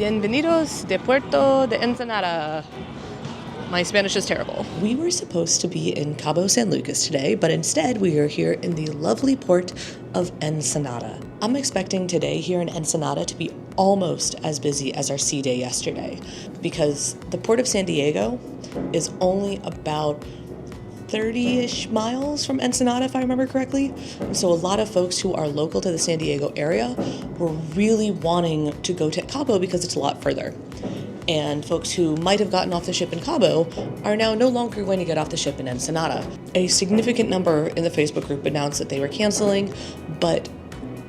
Bienvenidos de Puerto de Ensenada. My Spanish is terrible. We were supposed to be in Cabo San Lucas today, but instead we are here in the lovely port of Ensenada. I'm expecting today here in Ensenada to be almost as busy as our sea day yesterday, because the port of San Diego is only about 30-ish miles from Ensenada, if I remember correctly. And so a lot of folks who are local to the San Diego area were really wanting to go to Cabo because it's a lot further. And folks who might have gotten off the ship in Cabo are now no longer going to get off the ship in Ensenada. A significant number in the Facebook group announced that they were canceling, but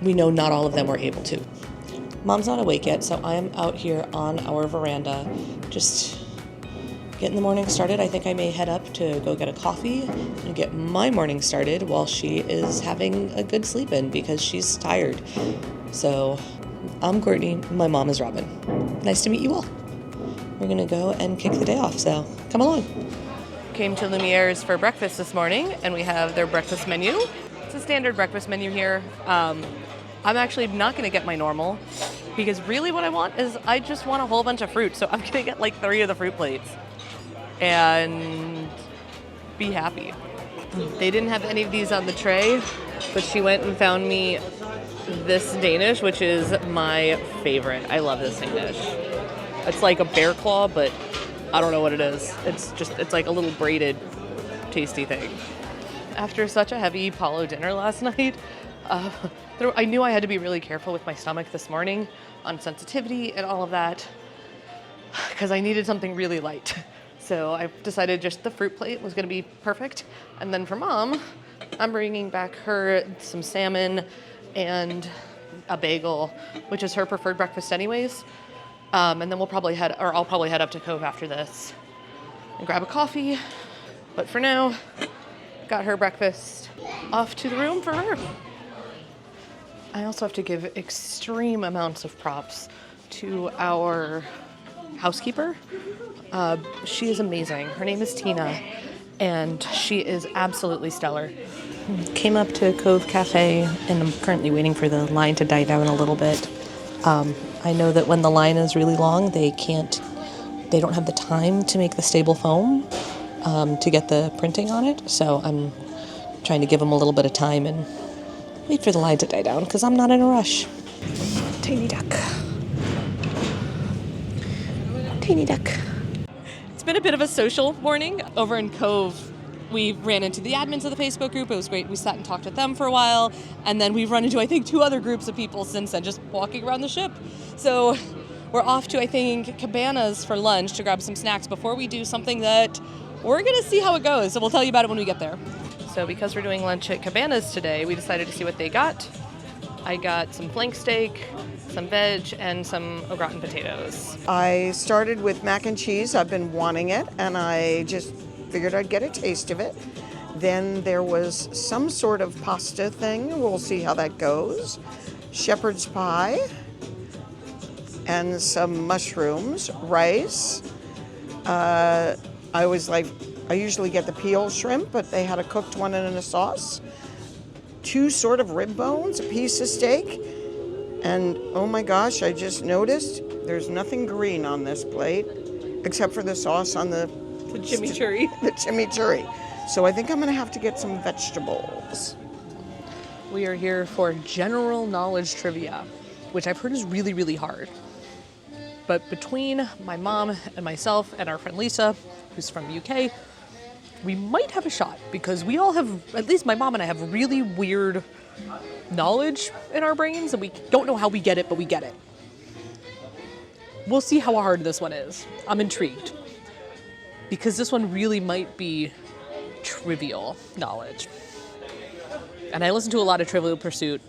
we know not all of them were able to. Mom's not awake yet, so I am out here on our veranda, just getting the morning started. I think I may head up to go get a coffee and get my morning started while she is having a good sleep in because she's tired. So I'm Courtney, my mom is Robin. Nice to meet you all. We're gonna go and kick the day off, so come along. Came to Lumiere's for breakfast this morning, and we have their breakfast menu. It's a standard breakfast menu here. I'm actually not gonna get my normal, because really what I want is I just want a whole bunch of fruit, so I'm gonna get like 3 of the fruit plates and be happy. They didn't have any of these on the tray, but she went and found me this Danish, which is my favorite. I love this Danish. It's like a bear claw, but I don't know what it is. It's like a little braided, tasty thing. After such a heavy Apollo dinner last night, I knew I had to be really careful with my stomach this morning on sensitivity and all of that, because I needed something really light. So I decided just the fruit plate was going to be perfect. And then for Mom, I'm bringing back her some salmon and a bagel, which is her preferred breakfast anyways. And then I'll probably head up to Cove after this and grab a coffee. But for now, got her breakfast, off to the room for her. I also have to give extreme amounts of props to our housekeeper. She is amazing. Her name is Tina, and she is absolutely stellar. Came up to Cove Cafe, and I'm currently waiting for the line to die down a little bit. I know that when the line is really long, they don't have the time to make the stable foam to get the printing on it. So I'm trying to give them a little bit of time and wait for the line to die down because I'm not in a rush. Tiny duck. Tiny duck. It's been a bit of a social morning over in Cove. We ran into the admins of the Facebook group. It was great. We sat and talked with them for a while. And then we've run into, I think, 2 other groups of people since then, just walking around the ship. So we're off to, I think, Cabanas for lunch to grab some snacks before we do something that we're going to see how it goes. So we'll tell you about it when we get there. So because we're doing lunch at Cabanas today, we decided to see what they got. I got some flank steak, some veg, and some au gratin potatoes. I started with mac and cheese. I've been wanting it, and I just figured I'd get a taste of it. Then there was some sort of pasta thing. We'll see how that goes. Shepherd's pie and some mushrooms, rice. I usually get the peel shrimp, but they had a cooked one and in a sauce. 2 sort of rib bones, a piece of steak, and oh my gosh, I just noticed there's nothing green on this plate except for the sauce on the chimichurri. The chimichurri. So I think I'm going to have to get some vegetables. We are here for general knowledge trivia, which I've heard is really, really hard. But between my mom and myself and our friend Lisa, who's from the UK, we might have a shot because we all have, at least my mom and I have really weird knowledge in our brains and we don't know how we get it, but we get it. We'll see how hard this one is. I'm intrigued because this one really might be trivial knowledge. And I listen to a lot of Trivial Pursuit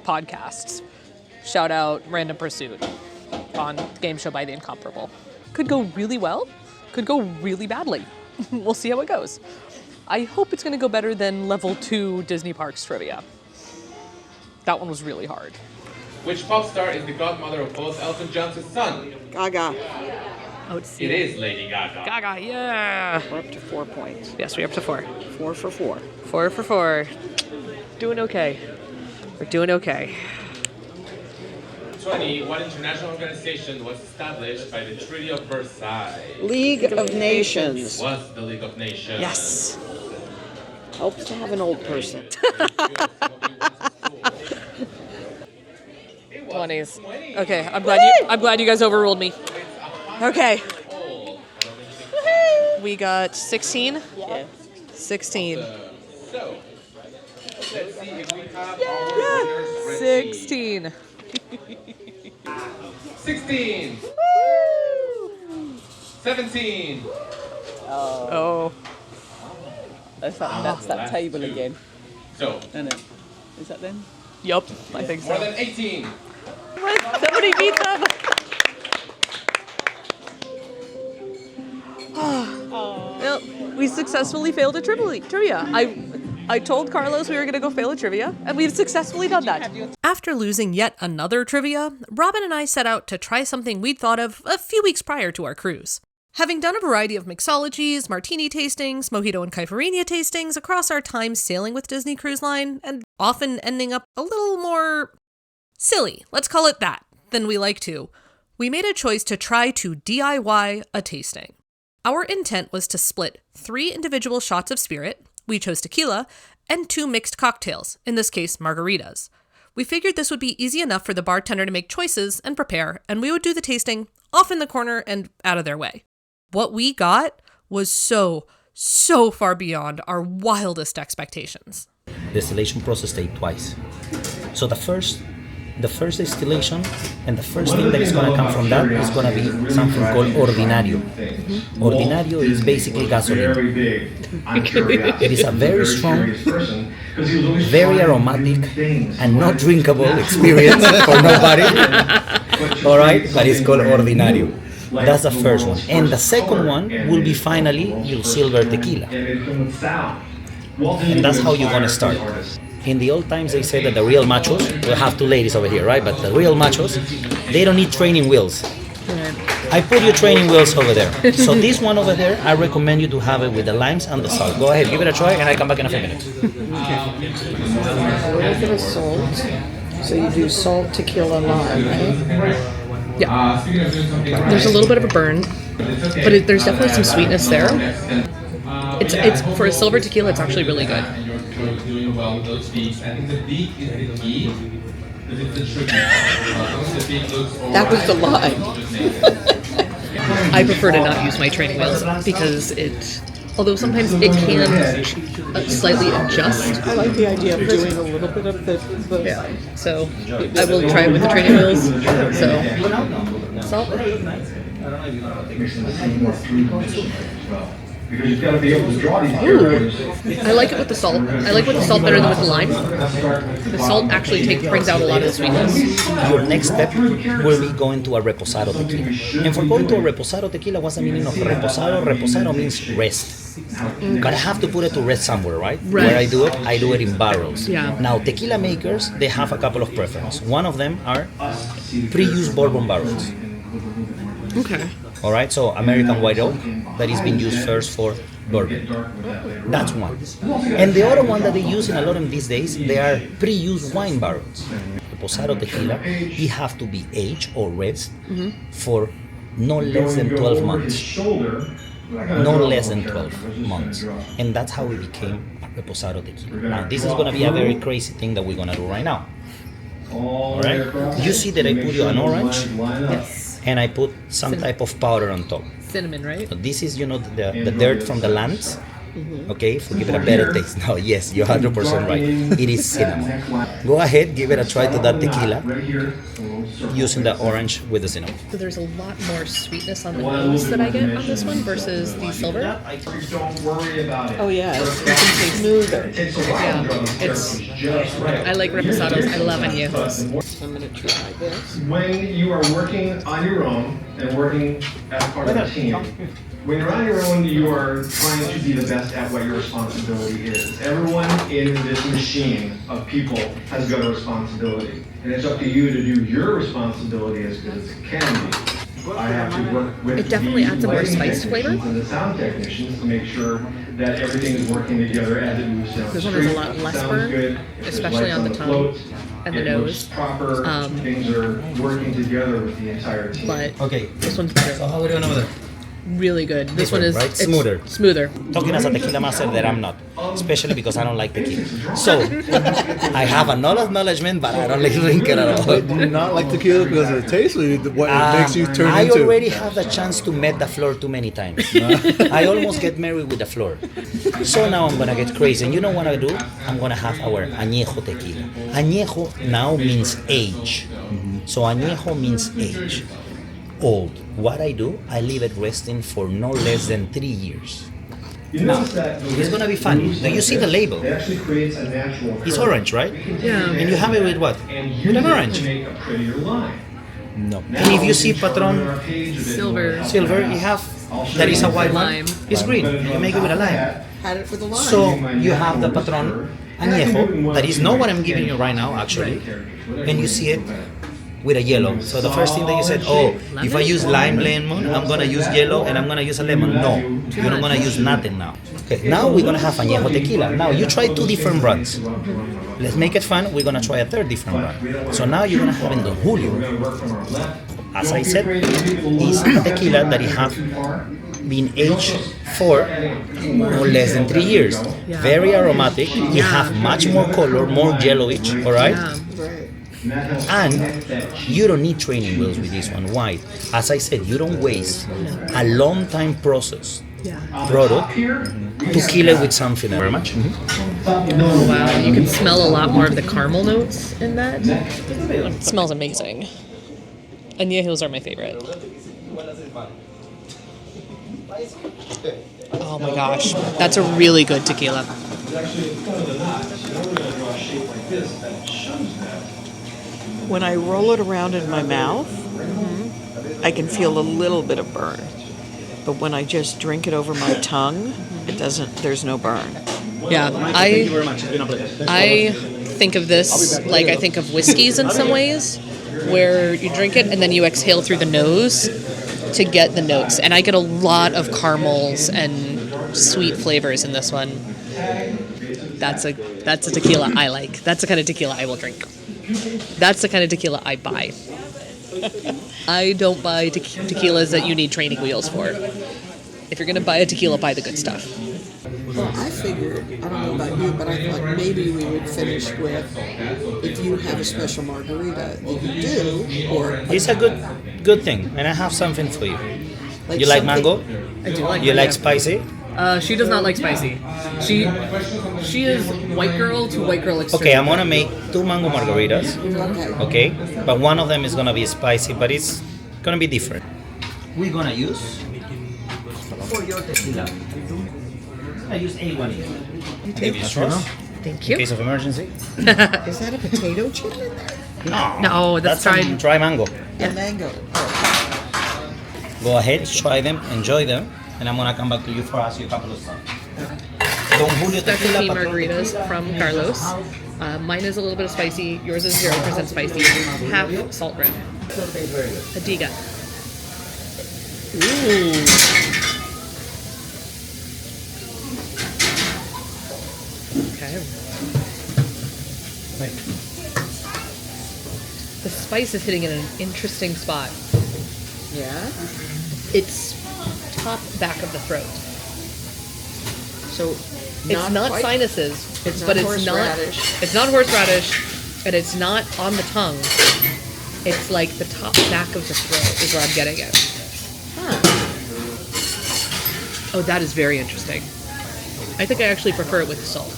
podcasts. Shout out Random Pursuit on Game Show by the Incomparable. Could go really well, could go really badly. We'll see how it goes. I hope it's going to go better than level 2 Disney Parks trivia. That one was really hard. Which pop star is the godmother of both Elton John's son? Gaga. It is Lady Gaga. Gaga, yeah. We're up to 4 points. Yes, we're up to 4. 4 for 4. 4 for 4. Doing okay. We're doing okay. 2020, what international organization was established by the Treaty of Versailles? League of Nations. Was the League of Nations? Yes. Helps to have an old person. 20s. Okay, I'm glad you guys overruled me. Okay. We got 16. Yeah. 16. So, let's see if we have our winners ready. 16. 16. 17. Oh. That's that table two. again, So, isn't it? Is that them? Yup, I think more so. than 18. Somebody beat them. Well, we successfully failed at trivia. I told Carlos we were going to go fail at trivia, and we've successfully done that. After losing yet another trivia, Robin and I set out to try something we'd thought of a few weeks prior to our cruise. Having done a variety of mixologies, martini tastings, mojito and caipirinha tastings across our time sailing with Disney Cruise Line, and often ending up a little more silly, let's call it that, than we like to, we made a choice to try to DIY a tasting. Our intent was to split 3 individual shots of spirit, we chose tequila, and 2 mixed cocktails, in this case margaritas. We figured this would be easy enough for the bartender to make choices and prepare, and we would do the tasting off in the corner and out of their way. What we got was so far beyond our wildest expectations. Distillation process take twice. So the first distillation and the first thing that is going to come from that is going to be something called ordinario. Ordinario is basically gasoline. It is a very strong, very aromatic, and not drinkable experience for nobody. All right, but it's called ordinario. That's the first one. And the second one will be finally your silver tequila. And that's how you're going to start. In the old times, they said that the real machos, we'll have 2 ladies over here, right? But the real machos, they don't need training wheels. I put your training wheels over there. So this one over there, I recommend you to have it with the limes and the salt. Go ahead, give it a try, and I come back in a few minutes. A little bit of salt. So you do salt, tequila, lime, right? Yeah. There's a little bit of a burn, but there's definitely some sweetness there. It's for a silver tequila, it's actually really good. Doing well with those beaks. I think the beak is the key. Because it's the tricky part. The beak looks That was the line. I prefer to not use my training wheels because although sometimes it can slightly adjust. I like the idea of doing a little bit of the Yeah. So I will try it with the training wheels. So salt. Because you've got to be able to draw these I like it with the salt. I like with the salt better than with the lime. The salt actually brings out a lot of the sweetness. Your next step will be going to a reposado tequila. And for going to a reposado tequila, what's the meaning of reposado? Reposado means rest. But I have to put it to rest somewhere, right? Where I do it in barrels. Yeah. Now, tequila makers, they have a couple of preferences. One of them are pre-used bourbon barrels. Okay. All right, so American white oak that is being used first for bourbon. That's one. And the other one that they use in a lot of these days, they are pre-used wine barrels. Reposado tequila, you have to be aged or rest for no less than 12 months. No less than 12 months. And that's how it became Reposado tequila. Now, this is going to be a very crazy thing that we're going to do right now. All right? You see that I put you an orange? Yes. And I put some type of powder on top. Cinnamon, right? So this is, the dirt from the lands. Okay, for give it a better taste. No, yes, you're 100% right. It is cinnamon. Go ahead, give it a try to that tequila using the orange with the cinnamon. So there's a lot more sweetness on the nose that I get on this one versus the silver. Oh yeah, it's smoother. Yeah, I like reposados. I love añejos. I'm gonna try this. When you are working on your own and working as part of a team, when you're on your own, you are trying to be the best at what your responsibility is. Everyone in this machine of people has got a responsibility, and it's up to you to do your responsibility as good as it can be. I have to work with It definitely the adds a more lighting spiced flavor. technicians and the sound technicians to make sure that everything is working together as it moves down the This street. one has a lot less Sounds burn, good. If there's especially lights on the the tongue. floats, and the it looks nose. proper, things are working together with the entire team. But Okay. this one's better. So how are we doing over there? Really good. This one is Different, right? it's Smoother. Smoother. Talking as a tequila master that I'm not, especially because I don't like tequila. So I have a lot of acknowledgement, but I don't like drink it at all. Do you not like tequila because of the taste, or what it makes you turn I into? already have the chance to met the floor too many times. I almost get married with the floor. So now I'm gonna get crazy. And you know what I do? I'm gonna have our añejo tequila. Añejo now means age. So añejo means age. Old. What I do, I leave it resting for no less than 3 years. Now, it's gonna be funny. Now you see the label. It actually creates a natural It's curve. orange, right? Yeah. And you have it with what? And With an use it orange. to make a prettier line. No. Now And if you we see can sharpen patron our page a bit Silver. more. silver, you have that is a white Lime. one. It's green. You make it with a lime. Had it with a line. So you have the patron añejo. That is not what I'm giving you right now, actually. And you see it with a yellow. So the first thing that you said, oh, if I use lime lemon, I'm gonna use yellow and I'm gonna use a lemon. No, you're not gonna use nothing now. Okay, now we're gonna have añejo tequila. Now you try 2 different brands. Let's make it fun. We're gonna try a 3rd different brand. So now you're gonna have in Don Julio. As I said, is a tequila that it have been aged for no less than 3 years. Very aromatic. It have much more color, more yellowish. All right. And you don't need training wheels with this one. Why? As I said, you don't waste a long time process product to kill it with something. Very much. Oh, wow. You can smell a lot more of the caramel notes in that. It smells amazing. Añejos are my favorite. Oh my gosh. That's a really good tequila. When I roll it around in my mouth, I can feel a little bit of burn. But when I just drink it over my tongue, it doesn't. There's no burn. Yeah, I think of this like I think of whiskeys in some ways, where you drink it and then you exhale through the nose to get the notes. And I get a lot of caramels and sweet flavors in this one. That's a tequila I like. That's the kind of tequila I will drink. That's the kind of tequila I buy. I don't buy tequilas that you need training wheels for. If you're going to buy a tequila, buy the good stuff. Well, I figured, I don't know about you, but I thought maybe we would finish with, if you have a special margarita that you do, or It's a good thing, and I have something for you. You like something- mango? I do like You like spicy? She does not like spicy. She is white girl to white girl extreme. Okay, I'm gonna make 2 mango margaritas. Okay. Okay, but one of them is gonna be spicy, but it's gonna be different. We're gonna use for your tequila. I use A1. Maybe a straw Thank in you. case of emergency. Is that a potato chip in there? No, No, that's some dried. dry mango. A mango. Go ahead, try them, enjoy them, and I'm gonna come back to you for ask you a couple of stuff. Don Julio Specialty tequila, patron. margaritas from Carlos. Mine is a little bit of spicy. Yours is 0% spicy. Half salt rim. Adiga. Okay. The spice is hitting in an interesting spot. Yeah. It's top back of the throat. So It's not quite- sinuses, it's but not it's not. horseradish. It's not horseradish, and it's not on the tongue. It's like the top back of the throat is where I'm getting it. Oh, that is very interesting. I think I actually prefer it with the salt.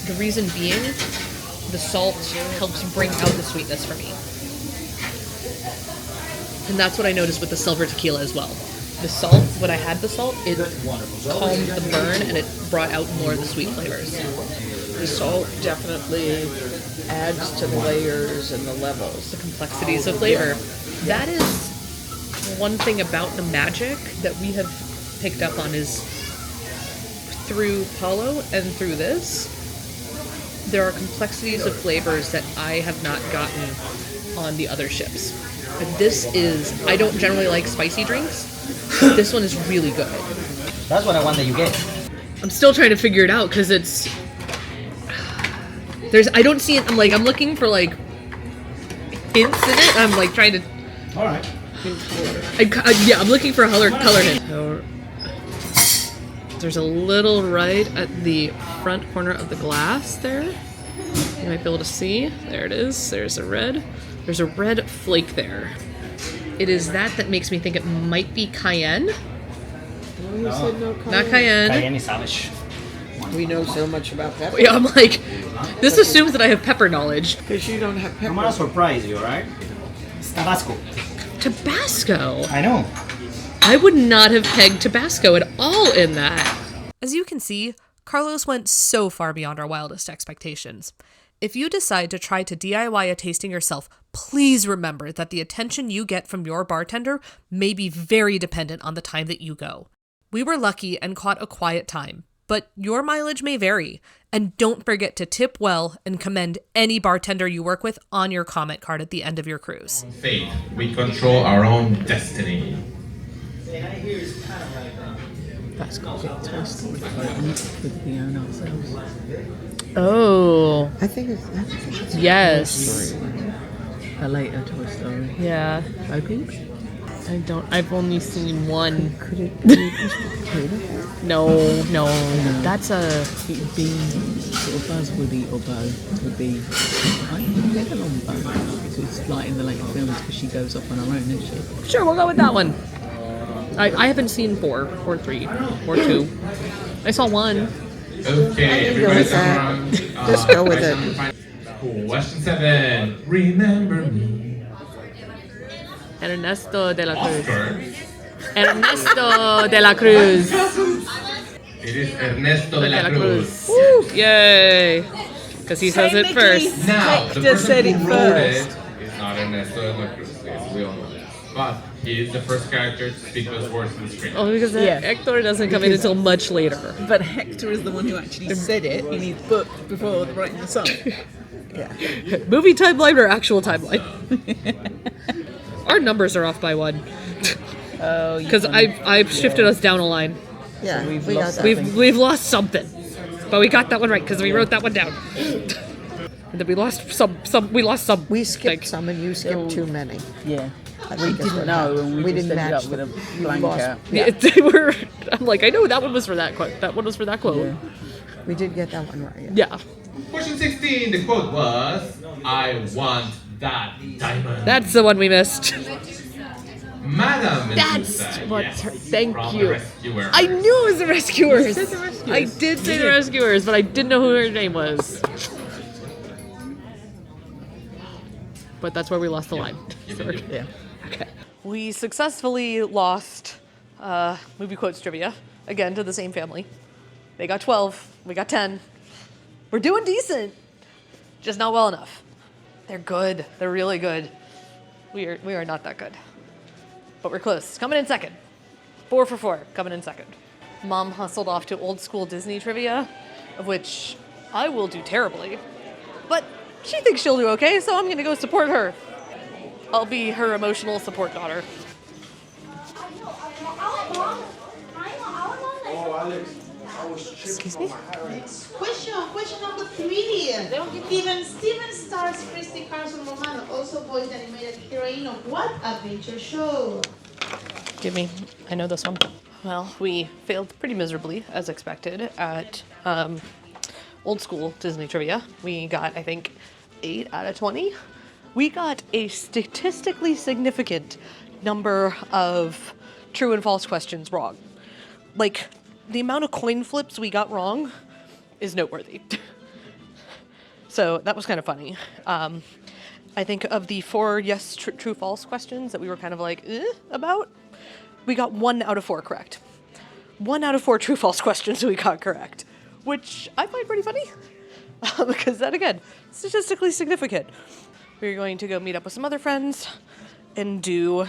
The reason being, the salt helps bring out the sweetness for me. And that's what I noticed with the silver tequila as well. The salt, when I had the salt, it calmed the burn and it brought out more of the sweet flavors. The salt definitely adds to the layers and the levels. The complexities of flavor. That is one thing about the magic that we have picked up on is through Paulo and through this, there are complexities of flavors that I have not gotten on the other ships. And this is, I don't generally like spicy drinks. This one is really good. That's what I want that you get. I'm still trying to figure it out because it's I don't see it. I'm looking for like hints in it. I'm like trying to. All right. I'm looking for a color hint. So, there's a little right at the front corner of the glass there. You might be able to see. There it is. There's a red. There's a red flake there. It is that makes me think it might be cayenne. You said no cayenne. Not cayenne. Cayenne is Amish. We know so much about pepper. Yeah, I'm like, this assumes that I have pepper knowledge. Because you don't have pepper. I'm gonna surprise you, right? Tabasco. Tabasco. I know. I would not have pegged Tabasco at all in that. As you can see, Carlos went so far beyond our wildest expectations. If you decide to try to DIY a tasting yourself, please remember that the attention you get from your bartender may be very dependent on the time that you go. We were lucky and caught a quiet time, but your mileage may vary. And don't forget to tip well and commend any bartender you work with on your comment card at the end of your cruise. Fate. We control our own destiny. That's got a bit of Toy Story with the own ourselves. Oh, I think it's yes. A later Toy Story. Yeah. Loki? I've only seen one. Could it be Tequila? No. That's a... It would be sort of Buzzwoody or Bo would be kind of middle on Bo. So it's like in the later films because she goes off on her own, isn't she? Sure, we'll go with that one. I haven't seen 4 or 3 or 2. I saw 1. Okay, everybody come around. Just go with it. Question 7. Remember me. Ernesto de la Cruz. Oscar. Ernesto de la Cruz. It is Ernesto de la Cruz. Woo! Yay! Because he says it first. Now, the Hector person said who it wrote first. it is not Ernesto de la Cruz. Yes, we all know that. But he is the first character to speak those words on the screen. Oh, because Hector doesn't come in until much later. But Hector is the one who actually said it in his book before writing the song. Movie timeline or actual timeline? Our numbers are off by 1. Oh, Because I've shifted us down a line. Yeah, We've we got lost that. We've lost something, but we got that one right because we wrote that one down. And then we lost some. We lost some. We skipped like- some and you skipped too many. Yeah. I We think is didn't what know, happened. and we just didn't ended match up with a them. We blank lost- out. Yeah, they were. I'm like, I know that one was for that quote. That one was for that quote. Yeah. We did get that one right. Yeah. Yeah, Question 16. The quote was, "I want that diamond." that's the one we missed. Madam That's Medusa, what's yes, her. Thank from you. The Rescuer. I knew it was the Rescuers. said The Rescuers. I did say the Rescuers, but I didn't know who her name was. But that's where we lost the line. Yeah. Okay. We successfully lost movie quotes trivia again to the same family. They got 12. We got 10. We're doing decent, just not well enough. They're good. They're really good. We are not that good, but we're close. Coming in second. 4 for 4. Coming in second. Mom hustled off to old school Disney trivia, of which I will do terribly, but she thinks she'll do okay, so I'm gonna go support her. I'll be her emotional support daughter. Excuse me? Question number 3. Steven stars Christy Carson Romano, also voiced animated heroine of what adventure show? Give me. I know this one. Well, we failed pretty miserably, as expected, at old school Disney trivia. We got, I think, 8 out of 20. We got a statistically significant number of true and false questions wrong. Like, the amount of coin flips we got wrong is noteworthy. So that was kind of funny. I think of the 4 yes, true, false questions that we were kind of like, about, we got 1 out of 4 correct. 1 out of 4 true, false questions we got correct, which I find pretty funny because that, again, statistically significant. We're going to go meet up with some other friends and do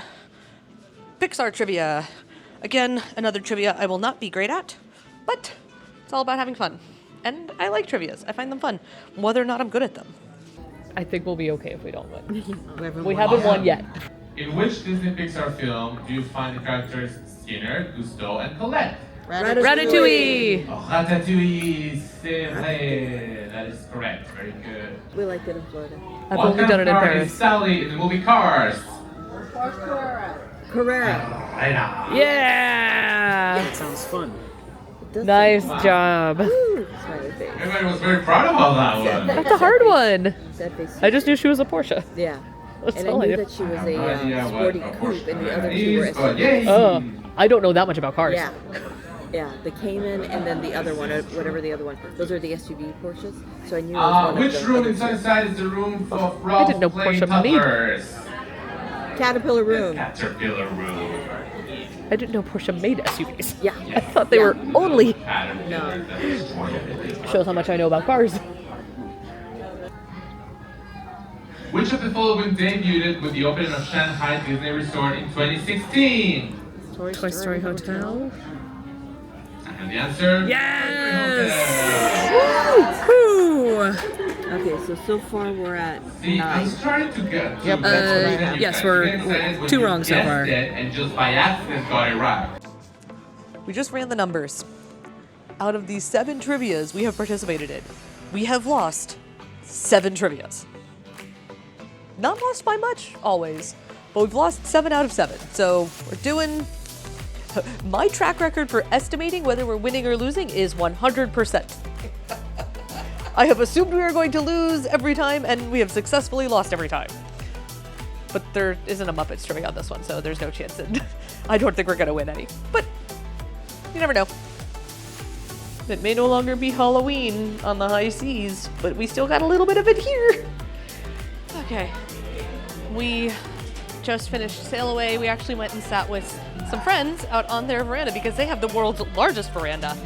Pixar trivia. Again, another trivia I will not be great at, but it's all about having fun. And I like trivias. I find them fun, whether or not I'm good at them. I think we'll be okay if we don't win. We haven't won yet. In which Disney Pixar film do you find the characters Skinner, Gusteau, and Colette? Ratatouille. Oh, ratatouille, c'est vrai. That is correct. Very good. We liked it in Florida. I've What only kind done of it in car Paris. is Sally in the movie Cars? Carrera. Yeah. That sounds fun. Nice job. Smiley face. Everybody was very proud about that one. That's a hard one. Sad face. I just knew she was a Porsche. Yeah. That's And I all I knew knew. that she was a Yeah, sporty what? coupe, and the other two were Oh, SUVs. yay. Oh, I don't know that much about cars. Yeah. Yeah, the Cayman and then the other one, whatever the other one. Those are the SUV Porsches. So I knew it was one Which of the room other in two. Sunnyside is the room for didn't Ralph know playing Porsche made- toddlers? Caterpillar room. Caterpillar room. I didn't know Porsche made SUVs. Yeah. I thought they were only. No. Shows how much I know about cars. Which of the following debuted with the opening of Shanghai Disney Resort in 2016? Toy Story Hotel. And the answer? Yes! Okay, so far we're at See, I'm 9. trying to get to Yep, that's what I you have. guys Yes, we're didn't say it when 2 you wrong so guessed far. it and just by accident got it right. We just ran the numbers. Out of these 7 trivias we have participated in, we have lost 7 trivias. Not lost by much, always, but we've lost 7 out of 7. So we're doing... My track record for estimating whether we're winning or losing is 100%. I have assumed we are going to lose every time, and we have successfully lost every time. But there isn't a Muppets trivia on this one, so there's no chance that I don't think we're going to win any. But you never know. It may no longer be Halloween on the high seas, but we still got a little bit of it here. Okay. We just finished sail away. We actually went and sat with some friends out on their veranda because they have the world's largest veranda.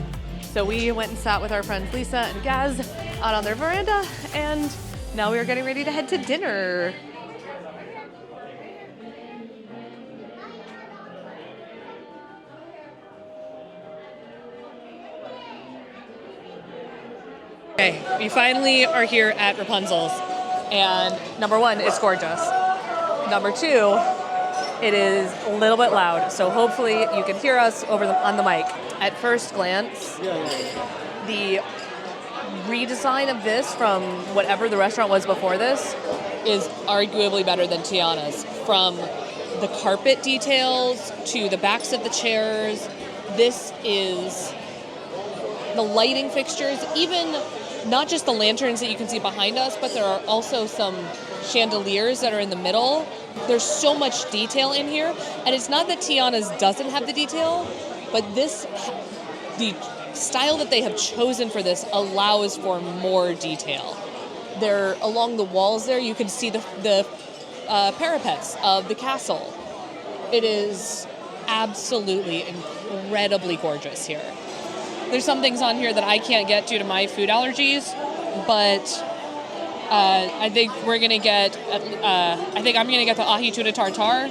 So we went and sat with our friends Lisa and Gaz out on their veranda, and now we are getting ready to head to dinner. Okay, we finally are here at Rapunzel's, and number 1, it's gorgeous. Number 2, it is a little bit loud, so hopefully you can hear us on the mic. At first glance, the redesign of this from whatever the restaurant was before this is arguably better than Tiana's. From the carpet details to the backs of the chairs, this is the lighting fixtures, even not just the lanterns that you can see behind us, but there are also some chandeliers that are in the middle. There's so much detail in here, and it's not that Tiana's doesn't have the detail, but the style that they have chosen for this allows for more detail. There, along the walls there, you can see the parapets of the castle. It is absolutely incredibly gorgeous here. There's some things on here that I can't get due to my food allergies, but I think we're gonna get. I think I'm gonna get the ahi tuna tartare,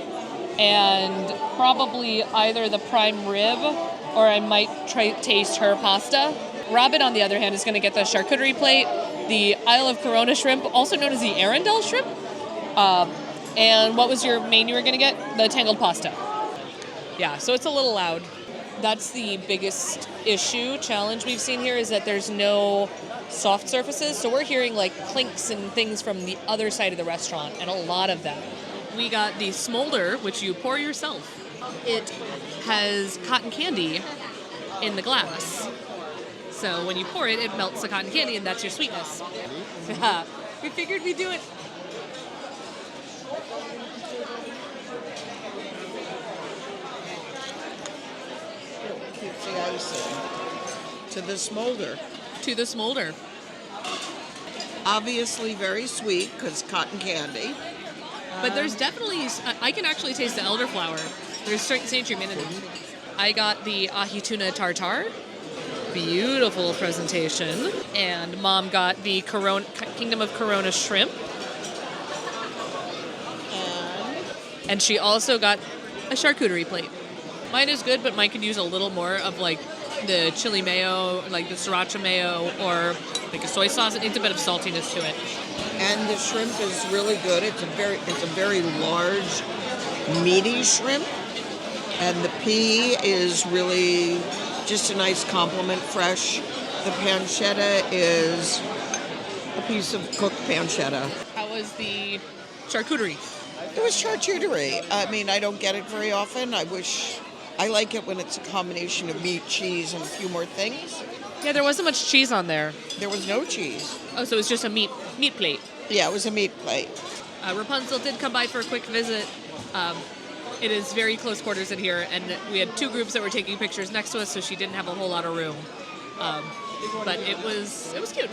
and probably either the prime rib, or I might taste her pasta. Robin, on the other hand, is gonna get the charcuterie plate, the Isle of Corona shrimp, also known as the Arundel shrimp. And what was your main you were gonna get? The tangled pasta. Yeah, so it's a little loud. That's the biggest challenge we've seen here, is that there's no soft surfaces. So we're hearing like clinks and things from the other side of the restaurant, and a lot of them. We got the smolder, which you pour yourself. It has cotton candy in the glass. So when you pour it, it melts the cotton candy, and that's your sweetness. We figured we'd do it. Keeps the ice in. To the smolder. To the smolder. Obviously very sweet because cotton candy. But there's definitely, I can actually taste the elderflower. There's St. Germain in it. I got the ahi tuna tartare. Beautiful presentation. And Mom got the Kingdom of Corona shrimp. And she also got a charcuterie plate. Mine is good, but mine could use a little more of like the chili mayo, like the sriracha mayo, or like a soy sauce. It needs a bit of saltiness to it. And the shrimp is really good. It's a very large, meaty shrimp. And the pea is really just a nice compliment, fresh. The pancetta is a piece of cooked pancetta. How was the charcuterie? It was charcuterie. I mean, I don't get it very often. I like it when it's a combination of meat, cheese, and a few more things. Yeah, there wasn't much cheese on there. There was no cheese. Oh, so it was just a meat plate. Yeah, it was a meat plate. Rapunzel did come by for a quick visit. It is very close quarters in here, and we had two groups that were taking pictures next to us, so she didn't have a whole lot of room. But it was cute.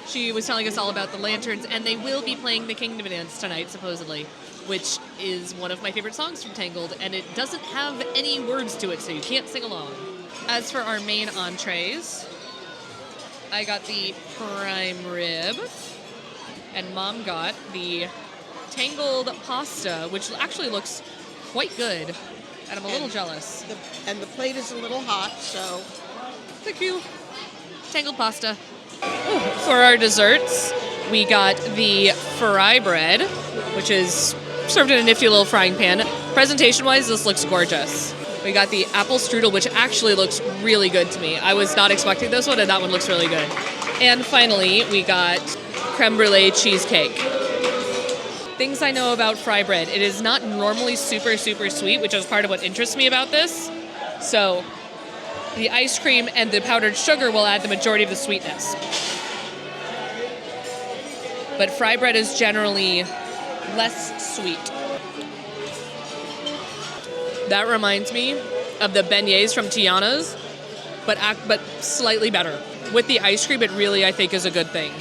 She was telling us all about the lanterns, and they will be playing the Kingdom Dance tonight, supposedly, which is one of my favorite songs from Tangled, and it doesn't have any words to it, so you can't sing along. As for our main entrees, I got the prime rib, and Mom got the Tangled pasta, which actually looks quite good, and I'm a little jealous. And the plate is a little hot, so... Thank you. Tangled pasta. For our desserts, we got the fry bread, which is served in a nifty little frying pan. Presentation-wise, this looks gorgeous. We got the apple strudel, which actually looks really good to me. I was not expecting this one, and that one looks really good. And finally, we got creme brulee cheesecake. Things I know about fry bread. It is not normally super, super sweet, which is part of what interests me about this. So the ice cream and the powdered sugar will add the majority of the sweetness. But fry bread is generally less sweet. That reminds me of the beignets from Tiana's, but slightly better. With the ice cream, it really, I think, is a good thing.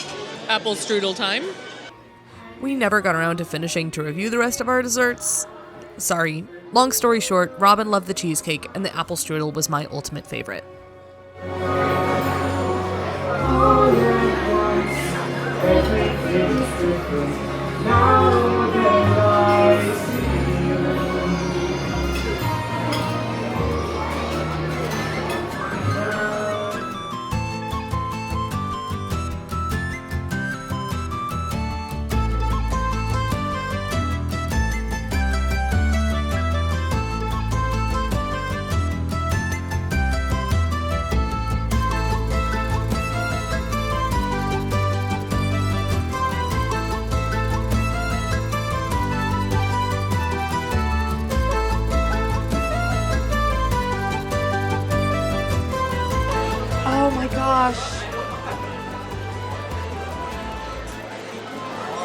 Apple strudel time. We never got around to finishing to review the rest of our desserts. Sorry. Long story short, Robin loved the cheesecake, and the apple strudel was my ultimate favorite. Oh my gosh.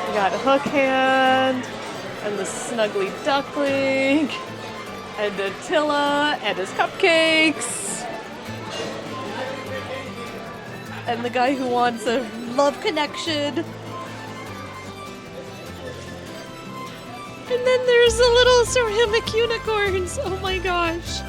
We got Hook Hand, and the Snuggly Duckling, and Attila, and his cupcakes, and the guy who wants a love connection. And then there's the little ceramic unicorns. Oh my gosh.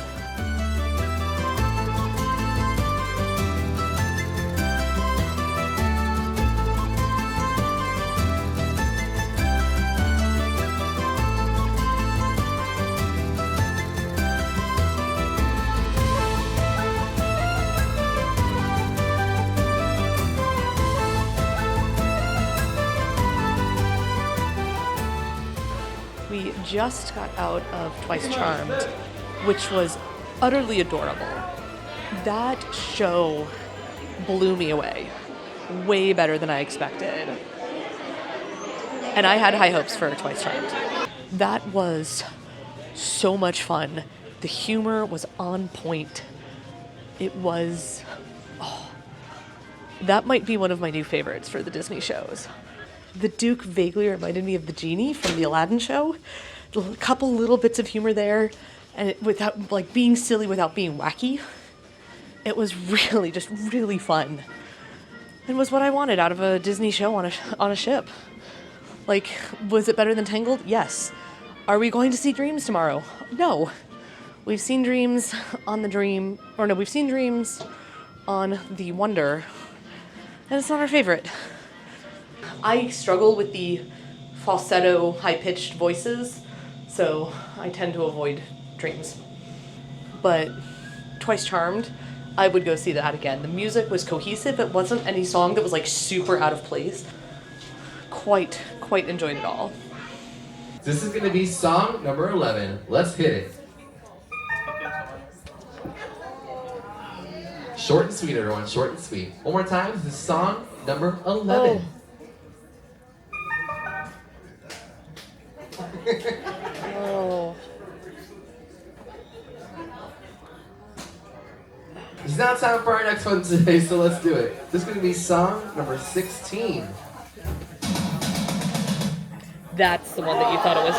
We just got out of Twice Charmed, which was utterly adorable. That show blew me away. Way better than I expected. And I had high hopes for Twice Charmed. That was so much fun. The humor was on point. It was... that might be one of my new favorites for the Disney shows. The Duke vaguely reminded me of the genie from the Aladdin show. A couple little bits of humor there, and without being silly without being wacky. It was really just really fun, and was what I wanted out of a Disney show on a ship. Like, was it better than Tangled? Yes. Are we going to see Dreams tomorrow? No. We've seen Dreams on the Dream, or no, we've seen Dreams on the Wonder, and it's not our favorite. I struggle with the falsetto, high-pitched voices, so I tend to avoid Dreams. But Twice Charmed, I would go see that again. The music was cohesive. It wasn't any song that was like super out of place. Quite enjoyed it all. This is gonna be song number 11. Let's hit it. Short and sweet, everyone. Short and sweet. One more time. This is song number 11. Oh. It's now time for our next one today, so let's do it. This is going to be song number 16. That's the one that you thought it was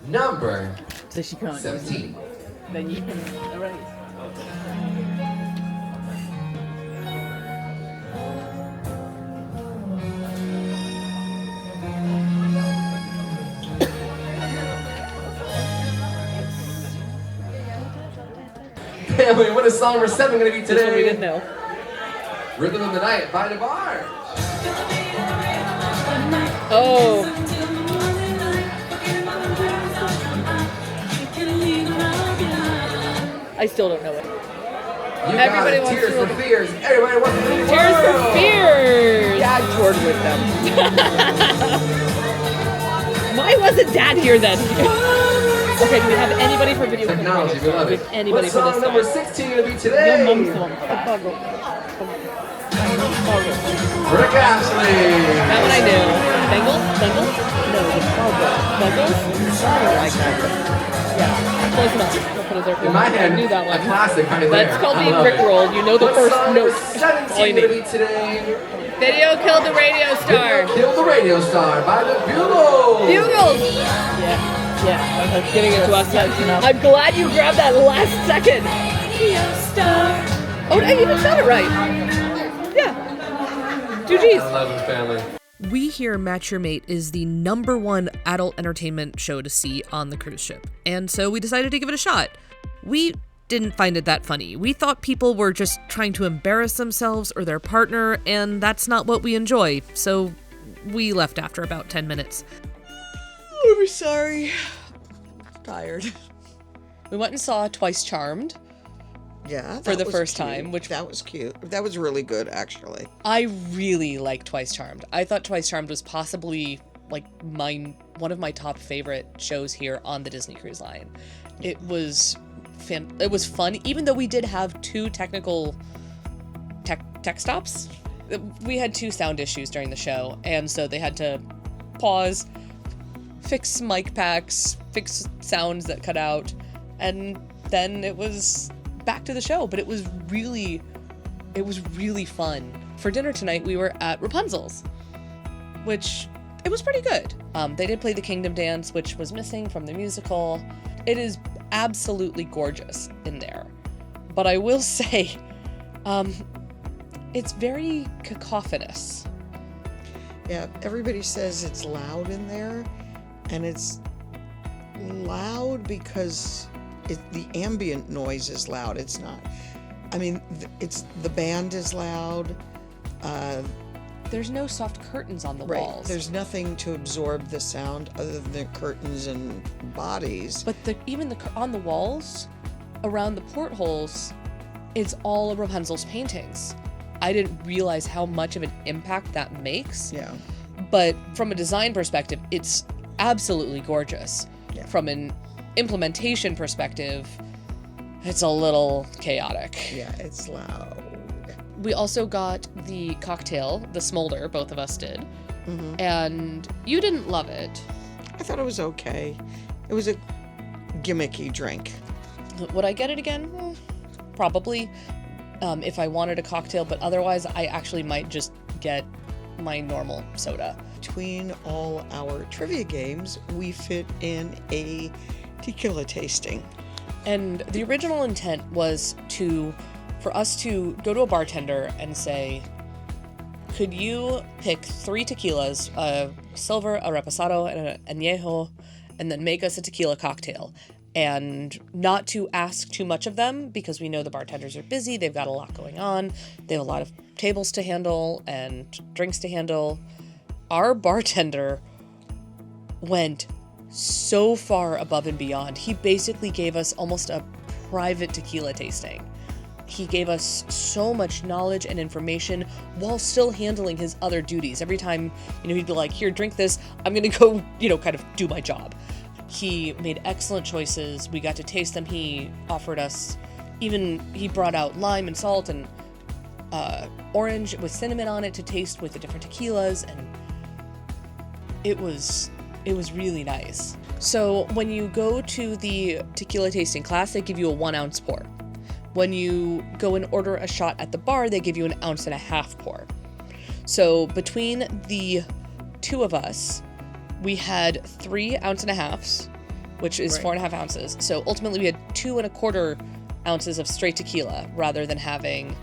earlier. Number So she can't. 17. Then you can erase. Family, what is song number 7 going to be This one we today? didn't know. Rhythm of the Night by the Bar. Oh. I still don't know it. You Everybody got it. wants Tears to- for Fears. Everybody wants to leave the Tears for world. Fears! Yeah, I toured with them. Why wasn't Dad here then? Okay, do we have anybody for video? Technology, we love it. Anybody What's for song this number song? 16 going to be today? Your mum's the one. Rick Ashley. That one I knew. Bengals? Bengals? No, the Bengals? Something like that. Yeah, close enough. Don't put it there. In my I head, knew that a one. classic right there. That's called I being love it. rickrolled. You know the What's first song note. number That's all you 17 going to need. be today? Video killed the radio star. Kill the Radio Star by the Bugles. Bugles! Yeah, giving it to us. I'm glad you grabbed that last second. Oh, I even said it right. Yeah. 2 G's. I love the family. We Hear Match Your Mate is the #1 adult entertainment show to see on the cruise ship, and so we decided to give it a shot. We didn't find it that funny. We thought people were just trying to embarrass themselves or their partner, and that's not what we enjoy, so we left after about 10 minutes. I'm sorry. Tired. We went and saw Twice Charmed. Yeah, For the that was first cute. time, which- that was cute. That was really good, actually. I really like Twice Charmed. I thought Twice Charmed was possibly like one of my top favorite shows here on the Disney Cruise Line. It was fun, even though we did have 2 technical tech stops. We had 2 sound issues during the show, and so they had to pause, fix mic packs, fix sounds that cut out, and then it was back to the show. But it was really fun. For dinner tonight, we were at Rapunzel's, which it was pretty good. They did play the Kingdom Dance, which was missing from the musical. It is absolutely gorgeous in there. But I will say, it's very cacophonous. Yeah, everybody says it's loud in there, and it's loud because the ambient noise is loud. It's not. I mean, the band is loud. There's no soft curtains on the walls. There's nothing to absorb the sound other than the curtains and bodies. But even on the walls, around the portholes, it's all of Rapunzel's paintings. I didn't realize how much of an impact that makes. Yeah. But from a design perspective, it's absolutely gorgeous. Yeah. From an implementation perspective, it's a little chaotic. Yeah, it's loud. We also got the cocktail, the Smolder, both of us did. Mm-hmm. And you didn't love it. I thought it was okay. It was a gimmicky drink. Would I get it again? Probably. If I wanted a cocktail, but otherwise I actually might just get my normal soda. Between all our trivia games, we fit in a tequila tasting. And the original intent was for us to go to a bartender and say, could you pick 3 tequilas, a silver, a reposado, and an añejo, and then make us a tequila cocktail? And not to ask too much of them, because we know the bartenders are busy, they've got a lot going on, they have a lot of tables to handle and drinks to handle. Our bartender went so far above and beyond. He basically gave us almost a private tequila tasting. He gave us so much knowledge and information while still handling his other duties. Every time, he'd be like, here, drink this. I'm going to go, kind of do my job. He made excellent choices. We got to taste them. He offered us even he brought out lime and salt and orange with cinnamon on it to taste with the different tequilas, and it was really nice. So when you go to the tequila tasting class, they give you a 1 ounce pour. When you go and order a shot at the bar, they give you an 1.5 ounce pour. So between the two of us, we had 3 1.5 ounces, which is 4.5 ounces. So ultimately we had 2.25 ounces of straight tequila rather than having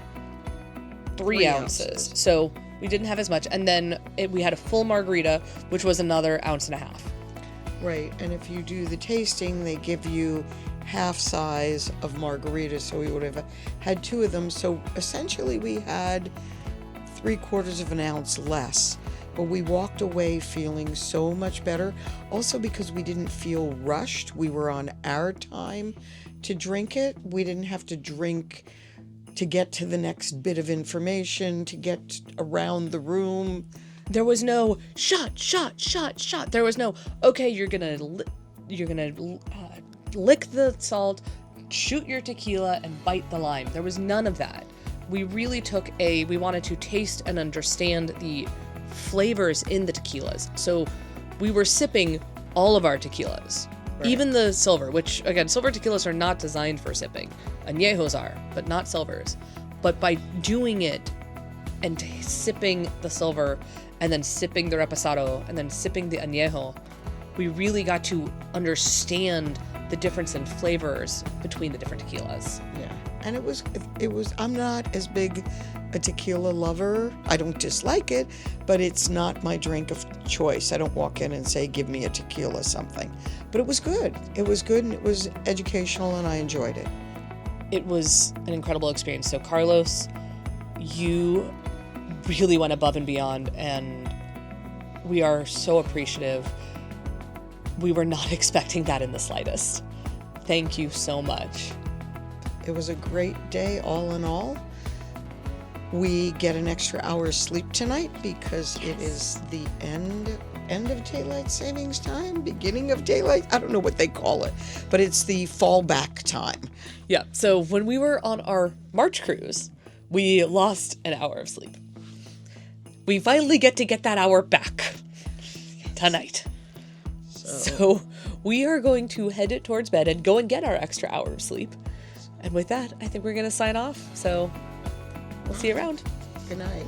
3 ounces. So we didn't have as much. And then we had a full margarita, which was another 1.5 ounces. Right, and if you do the tasting, they give you half size of margaritas, so we would have had 2 of them. So essentially we had 3/4 ounce less, but we walked away feeling so much better. Also because we didn't feel rushed. We were on our time to drink it. We didn't have to drink to get to the next bit of information, to get around the room. There was no shot. There was no, okay, you're gonna lick the salt, shoot your tequila, and bite the lime. There was none of that. We really we wanted to taste and understand the flavors in the tequilas. So we were sipping all of our tequilas. Right. Even the silver, which, again, silver tequilas are not designed for sipping. Añejos are, but not silvers. But by doing it and sipping the silver and then sipping the reposado and then sipping the añejo, we really got to understand the difference in flavors between the different tequilas. Yeah, and it was, I'm not as big a tequila lover. I don't dislike it, but it's not my drink of choice. I don't walk in and say, give me a tequila something. But it was good. It was good, and it was educational, and I enjoyed it. It was an incredible experience. So Carlos, you really went above and beyond, and we are so appreciative. We were not expecting that in the slightest. Thank you so much. It was a great day all in all. We get an extra hour's sleep tonight because it is the end of daylight savings time, beginning of daylight. I don't know what they call it, but it's the fallback time. Yeah, so when we were on our March cruise, we lost an hour of sleep. We finally get that hour back tonight. So we are going to head towards bed and go and get our extra hour of sleep. And with that, I think we're going to sign off. So we'll see you around. Good night.